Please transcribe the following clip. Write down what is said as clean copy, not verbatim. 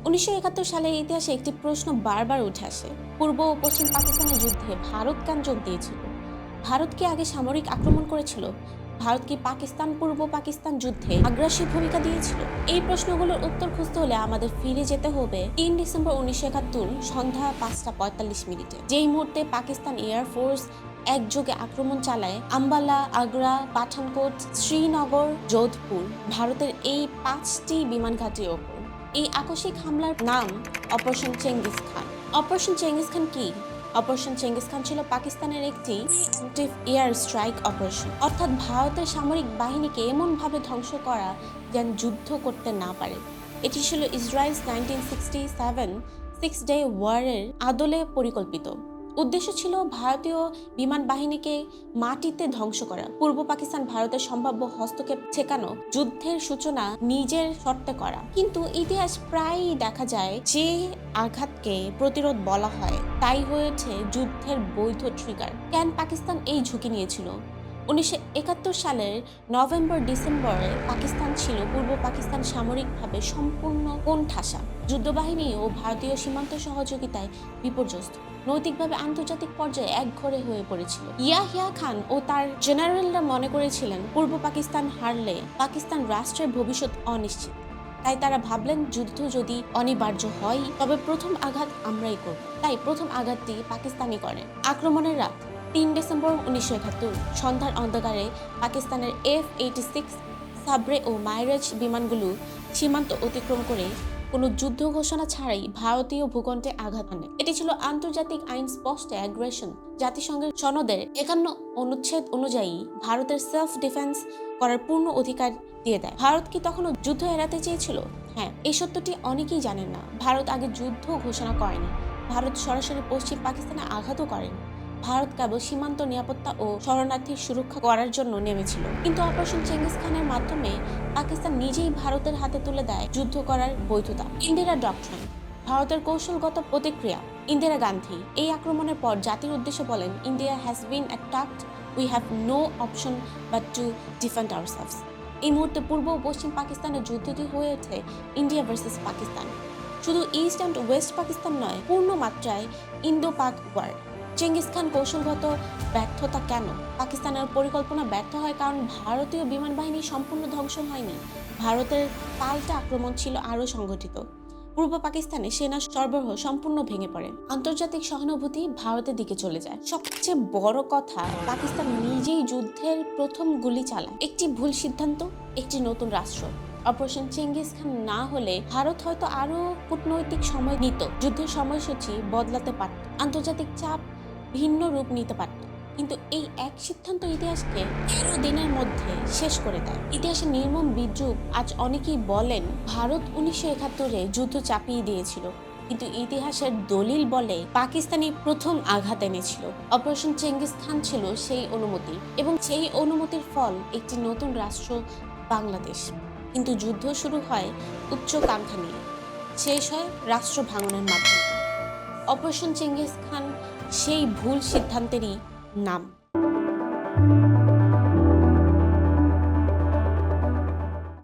1971 সালের ইতিহাসে একটি প্রশ্ন বারবার উঠে আসে। পূর্ব ও পশ্চিম পাকিস্তানের যুদ্ধে ভারত কেন যোগ দিয়েছিল? ভারত কি আগে সামরিক আক্রমণ করেছিল? ভারত কি পূর্ব পাকিস্তান যুদ্ধে আগ্রাসী ভূমিকা দিয়েছিল? এই প্রশ্নগুলোর উত্তর খুঁজতে হলে আমাদের ফিরে যেতে হবে 3 ডিসেম্বর 1971 সন্ধ্যা 5:45 যেই মুহূর্তে পাকিস্তান এয়ারফোর্স একযোগে আক্রমণ চালায় আম্বালা, আগ্রা, পাঠানকোট, শ্রীনগর, যোধপুর, ভারতের এই 5টি বিমান ঘাঁটির ওপর। এই আকস্মিক হামলার নাম operation Genghis Khan. Operation Genghis Khan কি? অপারেশন চেঙ্গিস খান ছিল পাকিস্তানের একটি প্রিএম্পটিভ এয়ার স্ট্রাইক অপারেশন, অর্থাৎ ভারতের সামরিক বাহিনীকে এমনভাবে ধ্বংস করা যেন যুদ্ধ করতে না পারে। এটি ছিল ইসরায়েলস 1967 সিক্স ডে ওয়ারের আদলে পরিকল্পিত। উদ্দেশ্য ছিল ভারতীয় বিমান বাহিনীকে মাটিতে ধ্বংস করা, পূর্ব পাকিস্তান ভারতের সম্ভাব্য হস্তক্ষেপ ঠেকানো, যুদ্ধের সূচনা নিজের শর্তে করা। কিন্তু ইতিহাস প্রায়ই দেখা যায় যে আঘাতকে প্রতিরোধ বলা হয় তাই হয়েছে যুদ্ধের বৈধ ট্রিগার। কেন পাকিস্তান এই ঝুঁকি নিয়েছিল? 1971 সালের নভেম্বর-ডিসেম্বরে পাকিস্তান ছিল পূর্ব পাকিস্তান সামরিকভাবে সম্পূর্ণ কোণঠাসা, যুদ্ধবাহিনী ও ভারতীয় সীমান্ত সহযোগিতায় বিপর্যস্ত, নৈতিকভাবে আন্তর্জাতিক পর্যায়ে একঘরে হয়ে পড়েছিল। ইয়াহিয়া খান ও তার জেনারেলরা মনে করেছিলেন পূর্ব পাকিস্তান হারলে পাকিস্তান রাষ্ট্রের ভবিষ্যৎ অনিশ্চিত। তাই তারা ভাবলেন যুদ্ধ যদি অনিবার্য হয় তবে প্রথম আঘাত আমরাই করব। তাই প্রথম আঘাতটি পাকিস্তানি করেন। আক্রমণের রাত 3 ডিসেম্বর 1971 সন্ধ্যার অন্ধকারে পাকিস্তানের F-86 সাবরে ও মাইরাজ বিমানগুলো সীমান্ত অতিক্রম করে কোনো যুদ্ধ ঘোষণা ছাড়াই ভারতীয় ভূখণ্ডে আঘাত আনে। এটি ছিল আন্তর্জাতিক আইন স্পষ্ট অ্যাগ্রেশন। জাতিসংঘের সনদের 51 অনুচ্ছেদ অনুযায়ী ভারতের সেলফ ডিফেন্স করার পূর্ণ অধিকার দিয়ে দেয়। ভারত কি তখনও যুদ্ধ এড়াতে চেয়েছিল? হ্যাঁ, এই সত্যটি অনেকেই জানেন না। ভারত আগে যুদ্ধ ঘোষণা করেনি। ভারত সরাসরি পশ্চিম পাকিস্তানে আঘাতও করেনি। ভারত কেবল সীমান্ত নিরাপত্তা ও শরণার্থীর সুরক্ষা করার জন্য নেমেছিল। কিন্তু অপারেশন চেঙ্গিস খানের মাধ্যমে পাকিস্তান নিজেই ভারতের হাতে তুলে দেয় যুদ্ধ করার বৈধতা। ইন্দিরা ডক্ট্রিন, ভারতের কৌশলগত প্রতিক্রিয়া। ইন্দিরা গান্ধী এই আক্রমণের পর জাতির উদ্দেশ্যে বলেন, India has been attacked, we have no option but to defend ourselves. এই মুহূর্তে পূর্ব ও পশ্চিম পাকিস্তানের যুদ্ধটি হয়ে ওঠে ইন্ডিয়া ভার্সেস পাকিস্তান। শুধু ইস্ট অ্যান্ড ওয়েস্ট পাকিস্তান নয়, পূর্ণ মাত্রায় ইন্দো পাক ওয়ার। চেঙ্গিস খান কৌশলগত ব্যর্থতা কেন? পাকিস্তানের পরিকল্পনা ব্যর্থ হয় কারণ ভারতীয় বিমান বাহিনী সম্পূর্ণ ধ্বংস হয়নি। ভারতের পাল্টা আক্রমণ ছিল আরও সংগঠিত। পূর্ব পাকিস্তানে সেনা সরবরাহ সম্পূর্ণ ভেঙে পড়ে। আন্তর্জাতিক সহানুভূতি ভারতের দিকে চলে যায়। সবচেয়ে বড় কথা, পাকিস্তান নিজেই যুদ্ধের প্রথম গুলি চালায়। একটি ভুল সিদ্ধান্ত, একটি নতুন রাষ্ট্র। অপারেশন চেঙ্গিস খান না হলে ভারত হয়তো আরো কূটনৈতিক সময় নিত, যুদ্ধের সময়সূচি বদলাতে পারত, আন্তর্জাতিক চাপ ভিন্ন রূপ নিতে পারত। কিন্তু এই এক সিদ্ধান্ত ইতিহাসকে 13 দিনের মধ্যে শেষ করে দেয়। ইতিহাসের নির্মম বিদ্রূপ। আজ অনেকেই বলেন ভারত 1971-এ যুদ্ধ চাপিয়ে দিয়েছিল, কিন্তু ইতিহাসের দলিল বলে পাকিস্তানি প্রথম আঘাত এনেছিল। অপারেশন চেঙ্গিস খান ছিল সেই অনুমতি, এবং সেই অনুমতির ফল একটি নতুন রাষ্ট্র বাংলাদেশ। কিন্তু যুদ্ধ শুরু হয় উচ্চাকাঙ্ক্ষা নিয়ে, শেষ হয় রাষ্ট্র ভাঙনের মাধ্যমে। অপারেশন চেঙ্গিস খান সেই ভুল সিদ্ধান্তেরই নাম।